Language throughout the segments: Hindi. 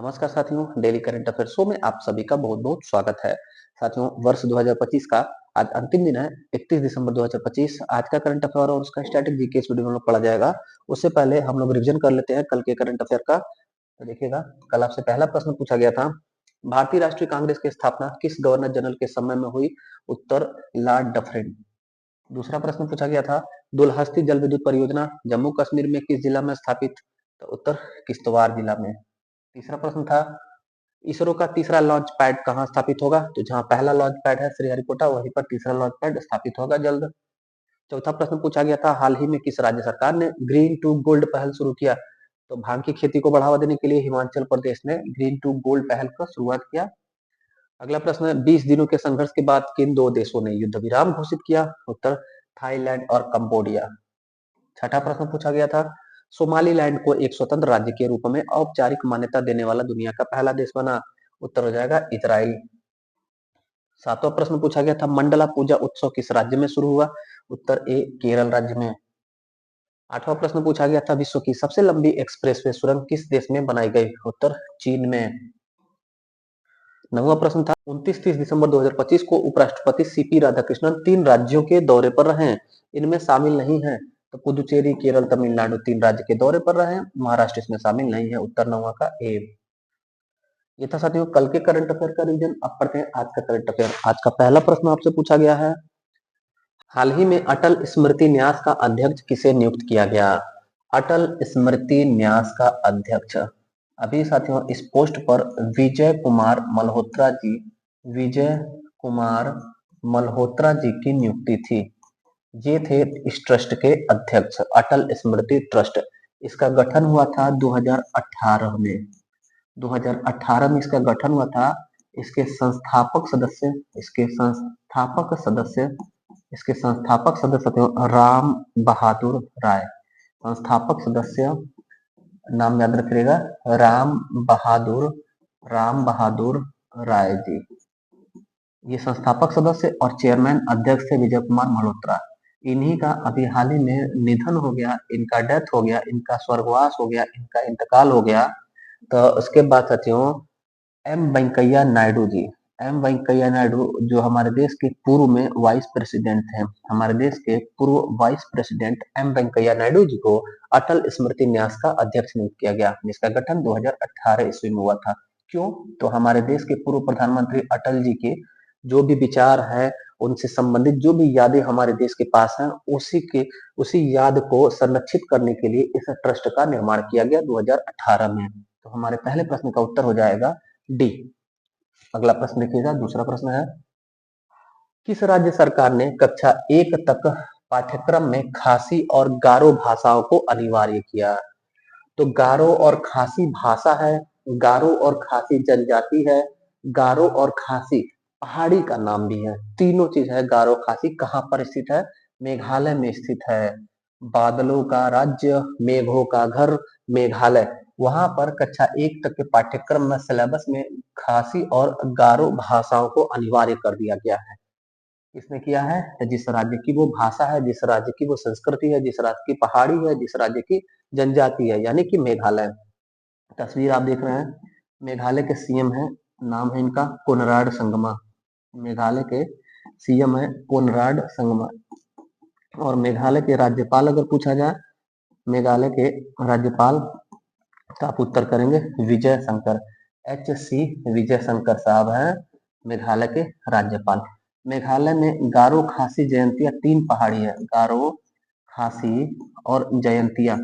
नमस्कार साथियों, डेली करंट अफेयर शो में आप सभी का बहुत-बहुत स्वागत है। साथियों, वर्ष 2025 का आज अंतिम दिन है, 31 दिसंबर 2025। आज का करंट अफेयर और उसका स्टैटिक जीके इस वीडियो में पढ़ा जाएगा। उससे पहले हम लोग रिवीजन कर लेते हैं कल के करंट अफेयर का। तो देखिएगा, कल आपसे पहला प्रश्न पूछा गया था, भारतीय राष्ट्रीय कांग्रेस की स्थापना किस गवर्नर जनरल के समय में हुई? उत्तर, लॉर्ड डफरिन। दूसरा प्रश्न पूछा गया था, दुलहस्ती जल विद्युत परियोजना जम्मू कश्मीर में किस जिला में स्थापित? तो उत्तर, किश्तवाड़ जिला में। तीसरा प्रश्न था, इसरो का तीसरा लॉन्च पैड कहाँ स्थापित होगा? तो जहां पहला लॉन्च पैड है श्रीहरिकोटा, वहीं पर तीसरा लॉन्च पैड स्थापित होगा जल्द। चौथा प्रश्न पूछा गया था, हाल ही में किस राज्य सरकार ने ग्रीन टू गोल्ड पहल शुरू किया? तो भांग की खेती को बढ़ावा देने के लिए हिमाचल प्रदेश ने ग्रीन टू गोल्ड पहल का शुरुआत किया। अगला प्रश्न है, 20 दिनों के संघर्ष के बाद किन दो देशों ने युद्ध विराम घोषित किया? उत्तर, थाईलैंड और कंबोडिया। छठा प्रश्न पूछा गया था, सोमालीलैंड को एक स्वतंत्र राज्य के रूप में औपचारिक मान्यता देने वाला दुनिया का पहला देश बना? उत्तर हो जाएगा इजराइल। सातवां प्रश्न पूछा गया था, मंडला पूजा उत्सव किस राज्य में शुरू हुआ? उत्तर, ए केरल राज्य में। आठवां प्रश्न पूछा गया था, विश्व की सबसे लंबी एक्सप्रेसवे सुरंग किस देश में बनाई गई? उत्तर, चीन में। नौवां प्रश्न था, 29-30 दिसंबर 2025 को उपराष्ट्रपति सीपी राधाकृष्णन 3 राज्यों के दौरे पर रहे हैं, इनमें शामिल नहीं है? तो पुदुचेरी, केरल, तमिलनाडु 3 राज्य के दौरे पर रहे हैं, महाराष्ट्र इसमें शामिल नहीं है। उत्तर नौवां का ए। ये था साथियों कल के करंट अफेयर का रिवीजन। अब पढ़ते हैं आज का करंट अफेयर। आज का पहला प्रश्न आपसे पूछा गया है, हाल ही में अटल स्मृति न्यास का अध्यक्ष किसे नियुक्त किया गया? अटल स्मृति न्यास का अध्यक्ष अभी साथियों इस पोस्ट पर विजय कुमार मल्होत्रा जी की नियुक्ति थी। ये थे इस ट्रस्ट के अध्यक्ष, अटल स्मृति ट्रस्ट। इसका गठन हुआ था 2018 में। 2018 में इसका गठन हुआ था। इसके संस्थापक सदस्य थे राम बहादुर राय। संस्थापक सदस्य नाम याद रखिएगा, राम बहादुर राय जी। ये संस्थापक सदस्य और चेयरमैन अध्यक्ष थे विजय कुमार मल्होत्रा। इन्हीं का अभी हाल ही में निधन हो गया, इनका डेथ हो गया, इनका स्वर्गवास हो गया, इनका इंतकाल हो गया। तो उसके बाद साथियों एम वेंकैया नायडू जी, जो हमारे देश के पूर्व में वाइस प्रेसिडेंट थे, हमारे देश के पूर्व vice president M Venkaiah Naidu ji को अटल स्मृति न्यास का अध्यक्ष नियुक्त किया गया, जिसका गठन 2018 ईस्वी में हुआ था। क्यों? तो हमारे देश के पूर्व प्रधानमंत्री अटल जी के जो भी विचार है, उनसे संबंधित जो भी यादें हमारे देश के पास हैं, उसी याद को संरक्षित करने के लिए इस ट्रस्ट का निर्माण किया गया 2018 में। तो हमारे पहले प्रश्न का उत्तर हो जाएगा डी। अगला प्रश्न देखिएगा, दूसरा प्रश्न है, किस राज्य सरकार ने कक्षा 1 तक पाठ्यक्रम में खासी और गारो भाषाओं को अनिवार्य किया? तो गारो और खासी भाषा है, गारो और खासी जनजाति है, गारो और खासी पहाड़ी का नाम भी है। तीनों चीज है। गारो खासी कहाँ पर स्थित है? मेघालय में स्थित है। बादलों का राज्य, मेघों का घर, मेघालय। वहां पर कक्षा 1 तक के पाठ्यक्रम में सिलेबस में खासी और गारो भाषाओं को अनिवार्य कर दिया गया है। किसने किया है? तो जिस राज्य की वो भाषा है, जिस राज्य की वो संस्कृति है, जिस राज्य की पहाड़ी है, जिस राज्य की जनजाति है, यानी कि मेघालय। तस्वीर आप देख रहे हैं, मेघालय के सीएम है, नाम है इनका कोनराड संगमा। मेघालय के सीएम है कोनराड संगमा। और मेघालय के राज्यपाल अगर पूछा जाए, मेघालय के राज्यपाल, तो आप उत्तर करेंगे विजय शंकर। HC विजय शंकर साहब हैं मेघालय के राज्यपाल। मेघालय में गारो खासी जयंतिया 3 पहाड़ी है, गारो खासी और जयंतिया।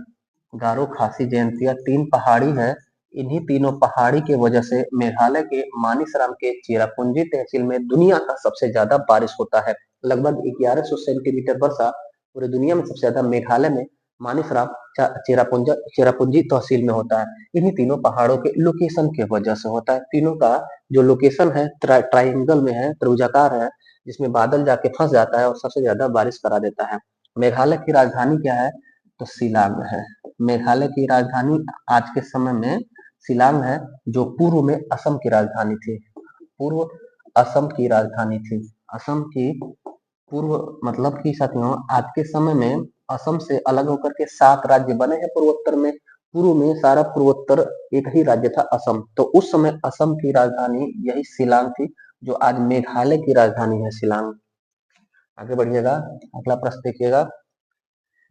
गारो खासी जयंतिया 3 पहाड़ी है। इन्हीं तीनों पहाड़ी के वजह से मेघालय के मानिसराम के चेरापूंजी तहसील में दुनिया का सबसे ज्यादा बारिश होता है। लगभग 1100 सेंटीमीटर वर्षा पूरी दुनिया में सबसे ज्यादा मेघालय में मानिसराम चेरापूंजी तहसील में होता है। इन्हीं तीनों पहाड़ों के लोकेशन के वजह से होता है। तीनों का जो लोकेशन है ट्राइंगल में है, त्रिभुजाकार है, जिसमें बादल जाके फंस जाता है और सबसे ज्यादा बारिश करा देता है। मेघालय की राजधानी क्या है? तो शिलांग है। मेघालय की राजधानी आज के समय में शिलांग है, जो पूर्व में असम की राजधानी थी। पूर्व असम की राजधानी थी। असम की पूर्व मतलब कि साथियों आज के समय में असम से अलग होकर के 7 राज्य बने हैं पूर्वोत्तर में। पूर्व में सारा पूर्वोत्तर एक ही राज्य था, असम। तो उस समय असम की राजधानी यही शिलांग थी, जो आज मेघालय की राजधानी है शिलांग। आगे बढ़िएगा, अगला प्रश्न देखिएगा।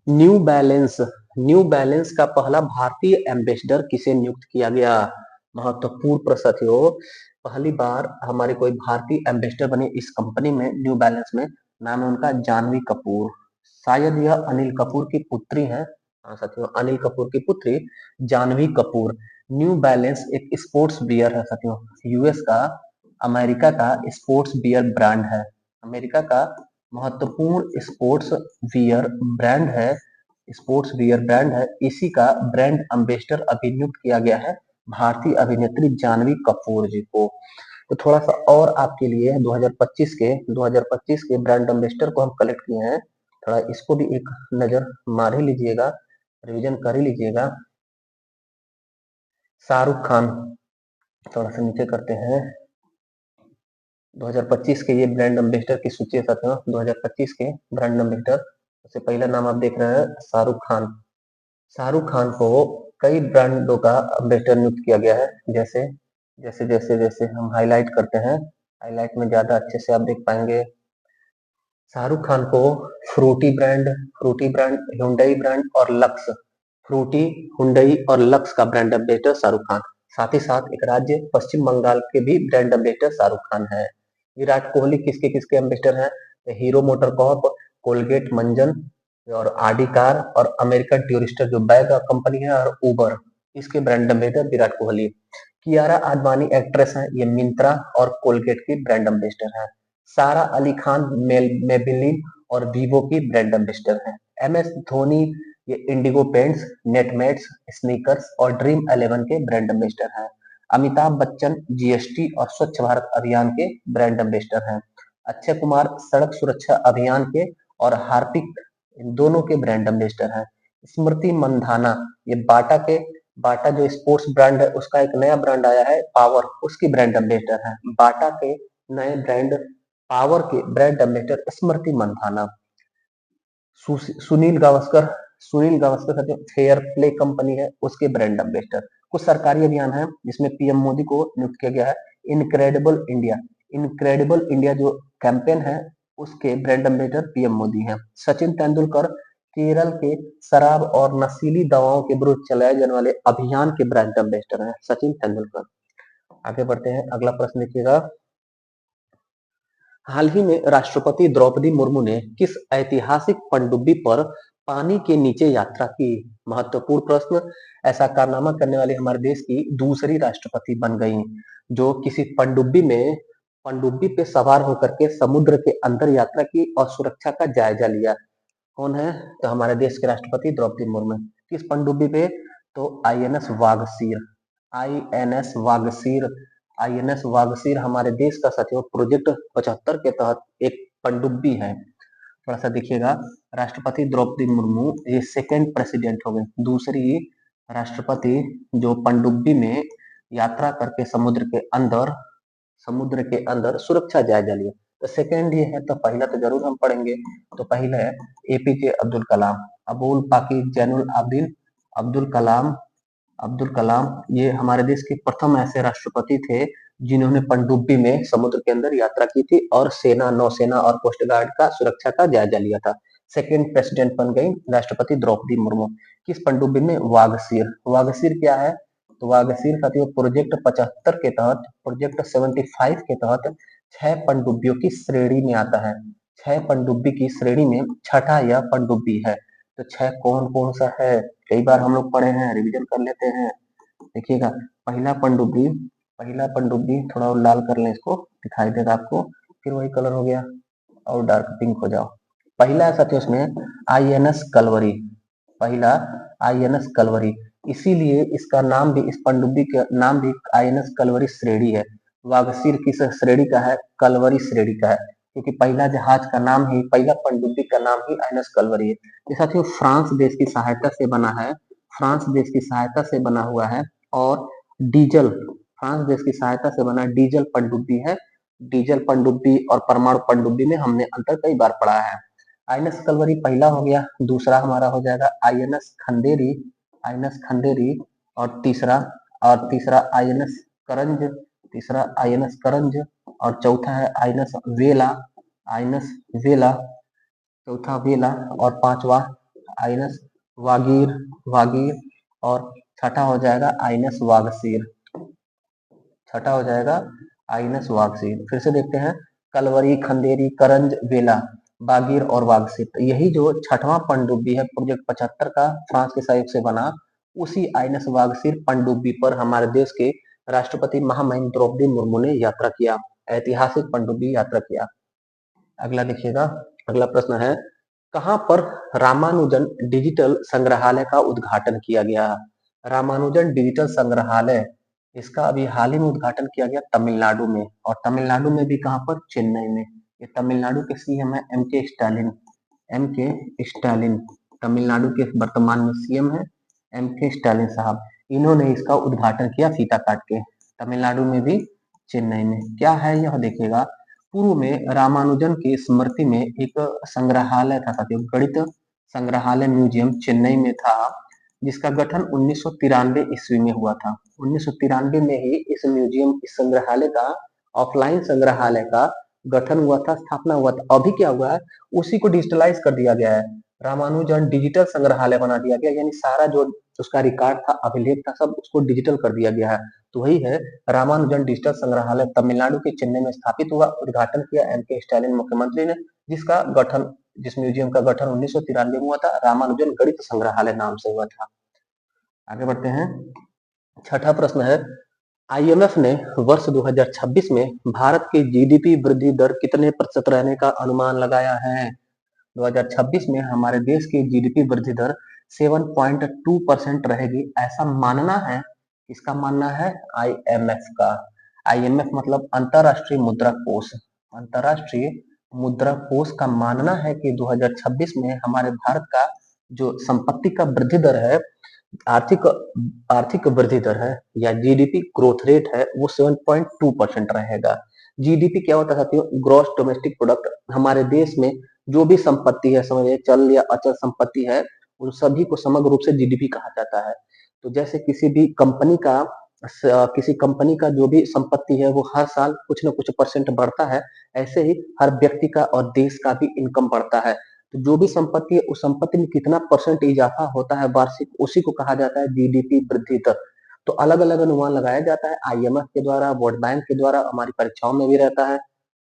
न्यू बैलेंस न्यू बैलेंस का पहला भारतीय एम्बेसडर किसे नियुक्त किया गया? महत्वपूर्ण प्रश्न साथियों। पहली बार हमारी कोई भारतीय एम्बेसडर बनी इस कंपनी में, न्यू बैलेंस में। नाम है उनका जानवी कपूर। शायद यह अनिल कपूर की पुत्री है। हाँ साथियों, अनिल कपूर की पुत्री जानवी कपूर। न्यू बैलेंस एक स्पोर्ट्स बियर है साथियों, यूएस का, अमेरिका का स्पोर्ट्स बियर ब्रांड है। अमेरिका का महत्वपूर्ण स्पोर्ट्स वियर ब्रांड है, स्पोर्ट्स वियर ब्रांड है। इसी का ब्रांड एम्बेसडर अभी नियुक्त किया गया है भारतीय अभिनेत्री जानवी कपूर जी को। तो थोड़ा सा और आपके लिए 2025 के ब्रांड एम्बेसडर को हम कलेक्ट किए हैं, थोड़ा इसको भी एक नजर मार ही लीजिएगा, रिवीजन कर ही लीजिएगा। शाहरुख खान, थोड़ा सा नीचे करते हैं। 2025 के ये ब्रांड एम्बेसडर की सूची है साथियों। 2025 के ब्रांड एम्बेसडर, सबसे पहला नाम आप देख रहे हैं शाहरुख खान। शाहरुख खान को कई ब्रांडों का एम्बेसडर नियुक्त किया गया है। जैसे जैसे जैसे जैसे हम हाईलाइट करते हैं, हाईलाइट में ज्यादा अच्छे से आप देख पाएंगे। शाहरुख खान को फ्रूटी ब्रांड, हुंडई ब्रांड और लक्स, फ्रूटी, हुंडई और लक्स का ब्रांड एम्बेसडर शाहरुख खान। साथ ही साथ एक राज्य पश्चिम बंगाल के भी ब्रांड एम्बेसडर शाहरुख खान है। विराट कोहली किसके किसके एम्बेसडर हैं? हीरो मोटर कॉर्प, कोलगेट मंजन और आडी कार और अमेरिकन टूरिस्टर जो बैग कंपनी है और उबर, इसके brand ambassador Virat Kohli. Kiara Advani actress है, ये मिंत्रा और कोलगेट की ब्रांड एम्बेसडर है। सारा अली खान मेबिलिन और वीवो की ब्रांड एम्बेसडर है। एम एस धोनी ये इंडिगो पेंट्स, नेटमेट्स, स्नीकर्स और ड्रीम 11 के ब्रांड एम्बेसडर हैं। अमिताभ बच्चन जीएसटी और स्वच्छ भारत अभियान के ब्रांड एम्बेसडर हैं। अक्षय कुमार सड़क सुरक्षा अभियान के और हार्पिक, इन दोनों के ब्रांड एम्बेसडर हैं। स्मृति मंधाना ये बाटा जो स्पोर्ट्स ब्रांड है उसका एक नया ब्रांड आया है पावर, उसकी ब्रांड एम्बेसडर है। बाटा के नए ब्रांड पावर के ब्रांड एम्बेसडर स्मृति मंधाना। सुनील गावस्कर, साथियों फेयर प्ले कंपनी है, उसके ब्रांड एम्बेसडर। कुछ सरकारी अभियान है जिसमें पीएम मोदी को नियुक्त किया गया है। इनक्रेडिबल इंडिया जो कैंपेन है उसके ब्रांड एम्बेसडर पीएम मोदी हैं। सचिन तेंदुलकर केरल के शराब और नशीली दवाओं के विरुद्ध चलाए जाने वाले अभियान के ब्रांड एम्बेसडर हैं सचिन तेंदुलकर। आगे बढ़ते हैं, अगला प्रश्न देखिएगा। हाल ही में राष्ट्रपति द्रौपदी मुर्मू ने किस ऐतिहासिक पनडुब्बी पर पानी के नीचे यात्रा की? महत्वपूर्ण प्रश्न। ऐसा कारनामा करने वाली हमारे देश की दूसरी राष्ट्रपति बन गई, जो किसी पनडुब्बी पे सवार होकर के समुद्र के अंदर यात्रा की और सुरक्षा का जायजा लिया। कौन है? तो हमारे देश के राष्ट्रपति द्रौपदी मुर्मू। किस पनडुब्बी पे? तो INS Vagsheer. INS Vagsheer INS Vagsheer हमारे देश का साथियों प्रोजेक्ट 75 के तहत एक पनडुब्बी है। थोड़ा सा देखिएगा, राष्ट्रपति द्रौपदी मुर्मू ये सेकेंड प्रेसिडेंट हो गए, दूसरी राष्ट्रपति जो पनडुब्बी में यात्रा करके समुद्र के अंदर सुरक्षा जायजा लिया। तो सेकेंड ये है, तो पहला तो जरूर हम पढ़ेंगे। तो पहला है एपीजे अब्दुल कलाम, अबुल पाकी जैनुल आबिदीन अब्दुल कलाम। ये हमारे देश के प्रथम ऐसे राष्ट्रपति थे जिन्होंने पनडुब्बी में समुद्र के अंदर यात्रा की थी और सेना, नौसेना और कोस्ट गार्ड का सुरक्षा का जायजा लिया था। सेकेंड प्रेसिडेंट बन गई राष्ट्रपति द्रौपदी मुर्मू। किस पनडुब्बी में? वागसीर क्या है? तो वागसीर साथियों प्रोजेक्ट 75 के तहत 6 पनडुब्बियों की श्रेणी में आता है। 6 पनडुब्बी की श्रेणी में छठा यह पनडुब्बी है। तो 6 कौन कौन सा है? कई बार हम लोग पढ़े हैं, रिवीजन कर लेते हैं। देखिएगा, पहला पनडुब्बी थोड़ा और लाल कर लें, इसको दिखाई देगा आपको, फिर वही कलर हो गया और डार्क पिंक हो जाओ। पहला है साथियों इसमें आईएनएस कलवरी, पहला आईएनएस कलवरी, इसीलिए इसका नाम भी, इस पनडुब्बी का नाम भी आईएनएस कलवरी श्रेणी है। वागसीर किस श्रेणी का है? कलवरी श्रेणी का है, क्योंकि पहला जहाज का नाम ही, पहला पनडुब्बी का नाम ही आईएनएस कलवरी है। ये साथियों फ्रांस देश की सहायता से बना है, फ्रांस देश की सहायता से बना हुआ है और फ्रांस देश की सहायता से बना डीजल पनडुब्बी है। डीजल पनडुब्बी और परमाणु पनडुब्बी में हमने अंतर कई बार पढ़ा है। आईएनएस कलवरी पहला हो गया। दूसरा हमारा हो जाएगा आईएनएस खंडेरी। आईएनएस खंडेरी, और तीसरा आईएनएस करंज, तीसरा आईएनएस करंज, और चौथा है आईएनएस वेला, आईएनएस वेला, चौथा वेला, और पांचवा आईएनएस वागीर, वागीर, और छठा हो जाएगा आईएनएस वागसीर, छठा हो जाएगा आईएनएस वागसीर। फिर से देखते हैं, कलवरी, खंडेरी, करंज, वेला, बागीर और वागसीर। तो यही जो छठवां पनडुब्बी है प्रोजेक्ट 75 का, फ्रांस के सहयोग से बना, उसी आईएनएस वागसीर पनडुब्बी पर हमारे देश के राष्ट्रपति महामहिम द्रौपदी मुर्मू ने यात्रा किया, ऐतिहासिक पनडुब्बी यात्रा किया। अगला देखिएगा, अगला प्रश्न है, कहां पर रामानुजन डिजिटल संग्रहालय का उद्घाटन किया गया? रामानुजन डिजिटल संग्रहालय, इसका अभी हाल ही में उद्घाटन किया गया तमिलनाडु में, और तमिलनाडु में भी कहां पर? चेन्नई में। ये तमिलनाडु के सीएम है एम के स्टालिन, एम के स्टालिन, तमिलनाडु के वर्तमान में सीएम है एम के स्टालिन साहब। इन्होंने इसका उद्घाटन किया फीता काट के, तमिलनाडु में भी, चेन्नई में। क्या है यह देखिएगा, पूर्व में रामानुजन की स्मृति में एक संग्रहालय था साथियों, गणित संग्रहालय म्यूजियम चेन्नई में था, जिसका गठन 1993 ईस्वी में हुआ था। 1993 में ही इस म्यूजियम, इस संग्रहालय का, ऑफलाइन संग्रहालय का गठन हुआ था, स्थापना हुआ था। अभी क्या हुआ है, उसी को डिजिटलाइज कर दिया गया है, रामानुजन डिजिटल संग्रहालय बना दिया गया, यानी सारा जो उसका रिकॉर्ड था, अभिलेख था, सब उसको डिजिटल कर दिया गया है। तो वही है रामानुजन डिजिटल संग्रहालय, तमिलनाडु के चेन्नई में स्थापित हुआ, उद्घाटन किया एम के स्टालिन मुख्यमंत्री ने, जिसका गठन, जिस म्यूजियम का गठन 1993 में हुआ था, रामानुजन गणित संग्रहालय नाम से हुआ था। आगे बढ़ते हैं, छठा प्रश्न है, आईएमएफ ने वर्ष 2026 में भारत की जीडीपी वृद्धि दर कितने प्रतिशत रहने का अनुमान लगाया है? 2026 में हमारे देश की जीडीपी वृद्धि दर 7.2% रहेगी, ऐसा मानना है, इसका मानना है आईएमएफ का। आईएमएफ मतलब अंतरराष्ट्रीय मुद्रा कोष, अंतरराष्ट्रीय मुद्रा कोष का मानना है कि 2026 में हमारे भारत का जो संपत्ति का वृद्धि दर है, आर्थिक आर्थिक वृद्धि दर है, या जीडीपी ग्रोथ रेट है, वो 7.2% रहेगा। जीडीपी क्या होता है साथियों? Gross domestic product. हमारे देश में जो भी संपत्ति है, समझिए चल या अचल संपत्ति है, उन सभी को समग्र रूप से जीडीपी कहा जाता है। तो जैसे किसी भी कंपनी का, किसी कंपनी का जो भी संपत्ति है, वो हर साल कुछ न कुछ परसेंट बढ़ता है, ऐसे ही हर व्यक्ति का और देश का भी इनकम बढ़ता है। तो जो भी संपत्ति है, उस संपत्ति में कितना परसेंट इजाफा होता है वार्षिक, उसी को कहा जाता है जीडीपी वृद्धि दर। तो अलग अलग अनुमान लगाया जाता है आईएमएफ के द्वारा, वर्ल्ड बैंक के द्वारा, हमारी परीक्षाओं में भी रहता है।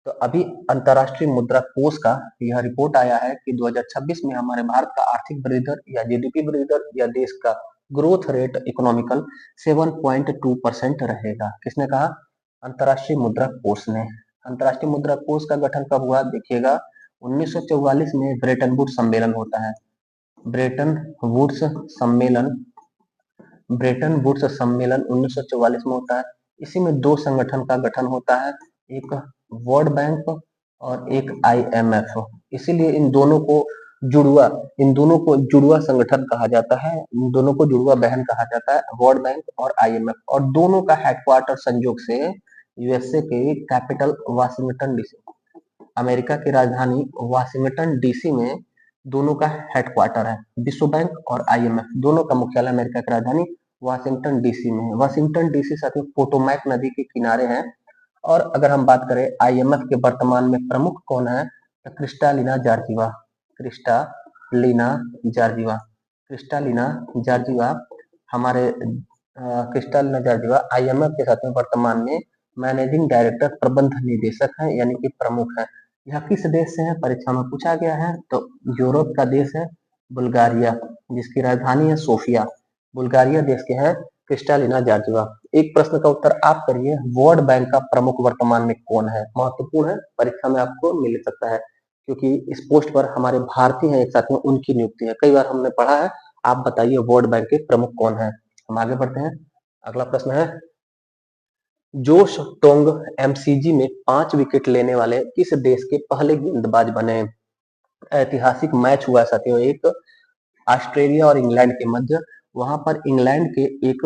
तो अभी अंतरराष्ट्रीय मुद्रा कोष का यह रिपोर्ट आया है कि 2026 में हमारे भारत का आर्थिक वृद्धि दर या जीडीपी वृद्धि दर या देश का ग्रोथ रेट इकोनॉमिकल 7.2% रहेगा। किसने कहा? अंतरराष्ट्रीय मुद्रा कोष ने। अंतरराष्ट्रीय मुद्रा कोष का गठन कब हुआ देखिएगा, 1944 में ब्रेटन वुड्स सम्मेलन होता है, ब्रेटन वुड्स सम्मेलन, ब्रेटन वुड्स सम्मेलन 1944 में होता है। इसी में दो संगठन का गठन होता है, एक वर्ल्ड बैंक और एक आईएमएफ। इसीलिए इन दोनों को जुड़वा संगठन कहा जाता है, इन दोनों को जुड़वा बहन कहा जाता है, वर्ल्ड बैंक और आईएमएफ। और दोनों का हेडक्वार्टर संयोग से यूएसए के कैपिटल वाशिंगटन डीसी, अमेरिका की राजधानी वाशिंगटन डीसी में दोनों का हेडक्वार्टर है। विश्व बैंक और आईएमएफ दोनों का मुख्यालय अमेरिका की राजधानी वाशिंगटन डीसी में है। वाशिंगटन डीसी साथियों पोटोमैक नदी के किनारे है। और अगर हम बात करें आईएमएफ के वर्तमान में प्रमुख कौन है, तो Kristalina Georgieva, Kristalina Georgieva, Kristalina Georgieva, हमारे क्रिस्टालिना जॉर्जिवा आईएमएफ के साथ में वर्तमान में मैनेजिंग डायरेक्टर, प्रबंध निदेशक है, यानी कि प्रमुख है। यह किस देश से है, परीक्षा में पूछा गया है, तो यूरोप का देश है बुल्गारिया, जिसकी राजधानी है सोफिया। बुल्गारिया देश के हैं क्रिस्टालिना जॉर्जिवा। एक प्रश्न का उत्तर आप करिए, वर्ल्ड बैंक का प्रमुख वर्तमान में कौन है? महत्वपूर्ण है, परीक्षा में आपको मिल सकता है, क्योंकि इस पोस्ट पर हमारे भारतीय हैं एक साथ में, उनकी नियुक्ति है, कई बार हमने पढ़ा है। आप बताइए वर्ल्ड बैंक के प्रमुख कौन है? हम आगे बढ़ते हैं, अगला प्रश्न है, जोश टोंग एमसीजी में 5 विकेट लेने वाले किस देश के पहले गेंदबाज बने? ऐतिहासिक मैच हुआ साथियों एक, ऑस्ट्रेलिया और इंग्लैंड के मध्य। वहां पर इंग्लैंड के एक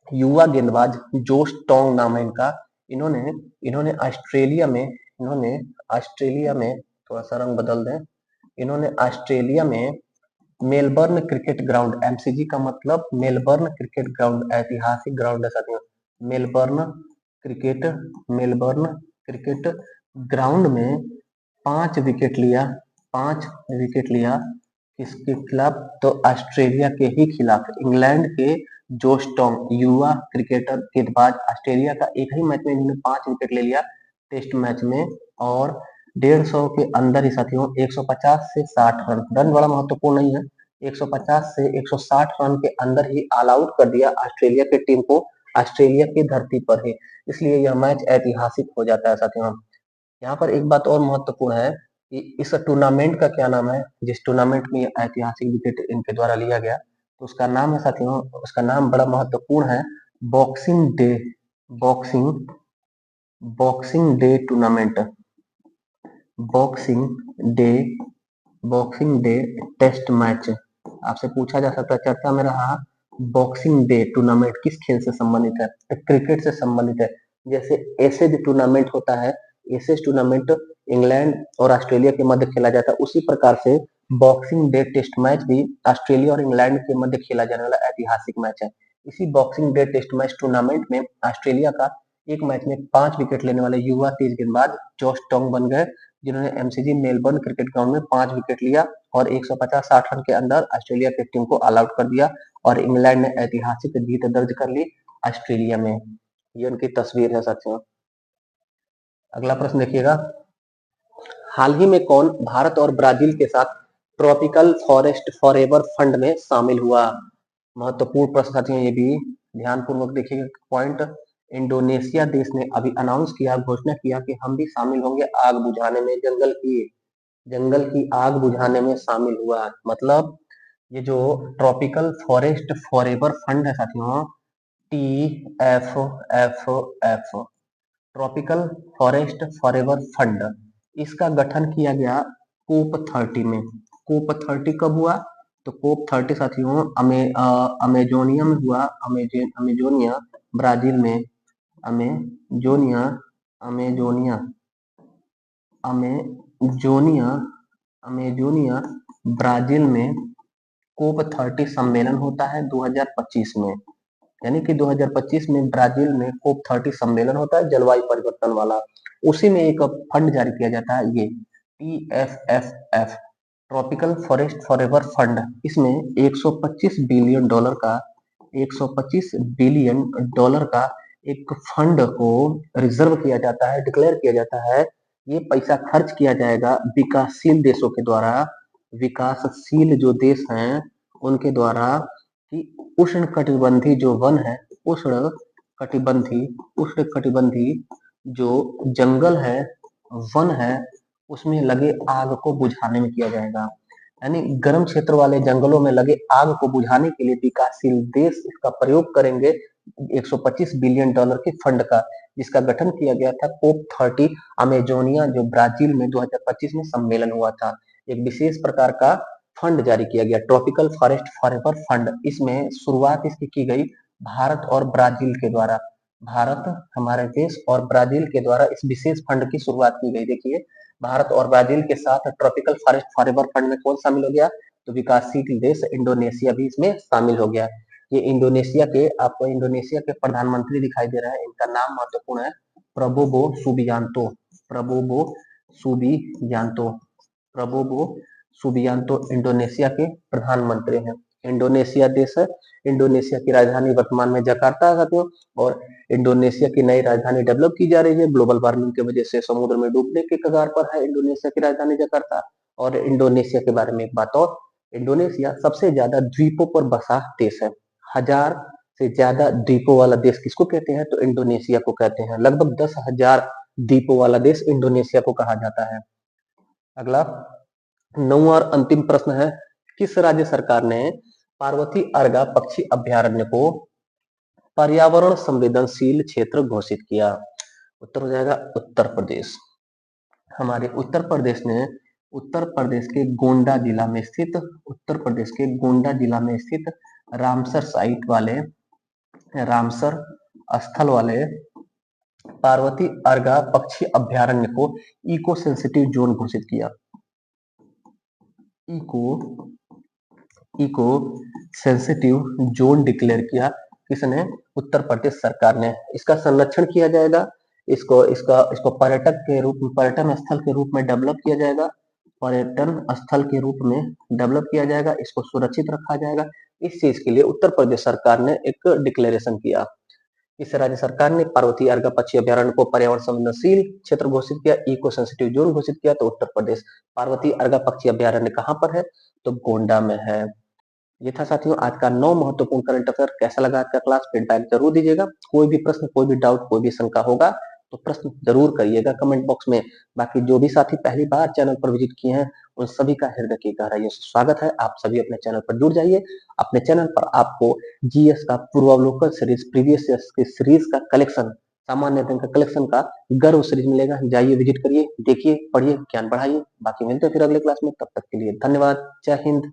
युवा गेंदबाज जोश टोंग नाम है इनका, इन्होंने इन्होंने ऑस्ट्रेलिया में थोड़ा सा रंग बदल दें, इन्होंने ऑस्ट्रेलिया में मेलबर्न क्रिकेट ग्राउंड, एमसीजी का मतलब मेलबर्न क्रिकेट ग्राउंड, ऐतिहासिक ग्राउंड है साथियों। Melbourne cricket Melbourne cricket ground में 5 विकेट लिया, 5 विकेट लिया। किसके खिलाफ? तो ऑस्ट्रेलिया के ही खिलाफ। इंग्लैंड के जोश टॉम, युवा क्रिकेटर गेंदबाज, ऑस्ट्रेलिया का एक ही मैच में इन्होंने 5 विकेट ले लिया टेस्ट मैच में। और 150 के अंदर ही साथियों 150 से 60 रन, रन बड़ा महत्वपूर्ण नहीं है, 150 से 160 रन के अंदर ही ऑल आउट कर दिया ऑस्ट्रेलिया की टीम को, ऑस्ट्रेलिया की धरती पर ही। इसलिए यह मैच ऐतिहासिक हो जाता है साथियों। यहाँ पर एक बात और महत्वपूर्ण है कि इस टूर्नामेंट का क्या नाम है, जिस टूर्नामेंट में ऐतिहासिक विकेट इनके द्वारा लिया गया, तो उसका नाम है साथियों, उसका नाम बड़ा महत्वपूर्ण है, boxing day, boxing boxing day tournament, boxing day boxing day test match. आपसे पूछा जा सकता है, चर्चा में रहा, बॉक्सिंग डे टूर्नामेंट किस खेल से संबंधित है? तो क्रिकेट से संबंधित है। जैसे एसेज टूर्नामेंट होता है, एसेज टूर्नामेंट इंग्लैंड और ऑस्ट्रेलिया के मध्य खेला जाता है, उसी प्रकार से बॉक्सिंग डे टेस्ट मैच भी ऑस्ट्रेलिया और इंग्लैंड के मध्य खेला जाने वाला ऐतिहासिक मैच है। इसी boxing day test match tournament में ऑस्ट्रेलिया का एक मैच में 5 विकेट लेने वाले युवा तेज गेंदबाज जॉश टोंग बन गए, जिन्होंने एमसीजी मेलबर्न क्रिकेट ग्राउंड में 5 विकेट लिया और 150-60 रन के अंदर ऑस्ट्रेलिया की टीम को ऑल आउट कर दिया और इंग्लैंड ने ऐतिहासिक जीत दर्ज कर ली ऑस्ट्रेलिया में। ये उनकी तस्वीर है साथियों। अगला प्रश्न देखिएगा, हाल ही में कौन भारत और ब्राजील के साथ ट्रॉपिकल फॉरेस्ट फॉरएवर फंड में शामिल हुआ? महत्वपूर्ण प्रश्न साथियों, ये भी ध्यान पूर्वक देखिएगा पॉइंट। इंडोनेशिया देश ने अभी अनाउंस किया, घोषणा किया कि हम भी शामिल होंगे आग बुझाने में, जंगल की आग बुझाने में शामिल हुआ। मतलब ये जो ट्रॉपिकल फॉरेस्ट फॉरएवर फंड है साथियों, TFFF, tropical forest forever fund, इसका गठन किया गया कोप 30 में। कोप 30 कब हुआ? तो कोप 30 साथियों अमेजोनिया में हुआ, अमेजोनिया ब्राजील में, Amazonia Amazonia Amazonia Amazonia Brazil में कोप 30 सम्मेलन होता है 2025 में। यानी कि 2025 में ब्राजील में कोप 30 सम्मेलन होता है जलवायु परिवर्तन वाला। उसी में एक फंड जारी किया जाता है, ये TFFF, tropical forest forever fund. इसमें 125 बिलियन डॉलर का 125 बिलियन डॉलर का एक फंड को रिजर्व किया जाता है, डिक्लेयर किया जाता है। ये पैसा खर्च किया जाएगा विकासशील देशों के द्वारा, विकासशील जो देश हैं उनके द्वारा, कि उष्ण कटिबंधी जो वन है, उष्ण कटिबंधी उष्ण कटिबंधी जो जंगल है, वन है, उसमें लगे आग को बुझाने में किया जाएगा। यानी गर्म क्षेत्र वाले जंगलों में लगे आग को बुझाने के लिए विकासशील देश इसका प्रयोग करेंगे 125 बिलियन डॉलर के फंड का, जिसका गठन किया गया था कोप 30 अमेजोनिया जो ब्राजील में 2025 में सम्मेलन हुआ था। एक विशेष प्रकार का फंड जारी किया गया, ट्रॉपिकल फॉरेस्ट फॉरएवर फंड। इसमें शुरुआत इसकी की गई भारत और ब्राजील के द्वारा, भारत हमारे देश और ब्राजील के द्वारा इस विशेष फंड की शुरुआत की गई। देखिए, भारत और ब्राजील के साथ ट्रॉपिकल फॉरेस्ट फॉरएवर फंड में कौन शामिल हो गया? तो विकासशील देश इंडोनेशिया भी इसमें शामिल हो गया। ये इंडोनेशिया के, आपको इंडोनेशिया के प्रधानमंत्री दिखाई दे रहा है, इनका नाम महत्वपूर्ण है, Prabowo Subianto, Prabowo Subianto, Prabowo Subianto Indonesia के प्रधानमंत्री हैं। इंडोनेशिया देश है, इंडोनेशिया की राजधानी वर्तमान में जकार्ता है साथियों, और इंडोनेशिया की नई राजधानी डेवलप की जा रही है। ग्लोबल वार्मिंग की वजह से समुद्र में डूबने के कगार पर है इंडोनेशिया की राजधानी जकार्ता। और इंडोनेशिया के बारे में एक बात और, इंडोनेशिया सबसे ज्यादा द्वीपों पर बसा देश है। 1000 से ज्यादा द्वीपों वाला देश किसको कहते हैं? तो इंडोनेशिया को कहते हैं। लगभग 10,000 द्वीपों वाला देश इंडोनेशिया को कहा जाता है। अगला 9वां और अंतिम प्रश्न है, किस राज्य सरकार ने पार्वती अर्गा पक्षी अभयारण्य को पर्यावरण संवेदनशील क्षेत्र घोषित किया? उत्तर हो जाएगा उत्तर प्रदेश। हमारे उत्तर प्रदेश ने उत्तर प्रदेश के गोंडा जिला में स्थित, उत्तर प्रदेश के गोंडा जिला में स्थित रामसर साइट वाले, रामसर स्थल वाले पार्वती अर्गा पक्षी अभयारण्य को इको सेंसिटिव जोन घोषित किया। Eco eco sensitive zone declare किया किसने? उत्तर प्रदेश सरकार ने। इसका संरक्षण किया जाएगा, इसको पर्यटक के रूप में, पर्यटन स्थल के रूप में डेवलप किया जाएगा, पर्यटन स्थल के रूप में डेवलप किया जाएगा, इसको सुरक्षित रखा जाएगा। इस चीज के लिए उत्तर प्रदेश सरकार ने एक डिक्लेरेशन किया। इस राज्य सरकार ने पार्वती अर्गा पक्षी अभ्यारण्य को पर्यावरण संवेदनशील क्षेत्र घोषित किया, इको सेंसिटिव जोन घोषित किया। तो उत्तर प्रदेश पार्वती अर्गा पक्षी अभ्यारण्य कहाँ पर है? तो गोंडा में है। ये था साथियों आज का 9 महत्वपूर्ण करंट अफेयर। कैसा लगा आज का क्लास? फीडबैक जरूर दीजिएगा। कोई भी प्रश्न, कोई भी डाउट, कोई भी शंका होगा तो प्रश्न जरूर करिएगा कमेंट बॉक्स में। बाकी जो भी साथी पहली बार चैनल पर विजिट किए हैं उन सभी का हृदय की गहराइयों से स्वागत है। आप सभी अपने चैनल पर जुड़ जाइए। अपने चैनल पर आपको जीएस का पूर्वावलोकन सीरीज, प्रीवियस ईयर की सीरीज का कलेक्शन, सामान्य अध्ययन का कलेक्शन का गर्व सीरीज मिलेगा। जाइए, विजिट करिए, देखिए, पढ़िए, ज्ञान बढ़ाइए। बाकी मिलते हैं फिर अगले क्लास में। तब तक के लिए धन्यवाद। जय हिंद।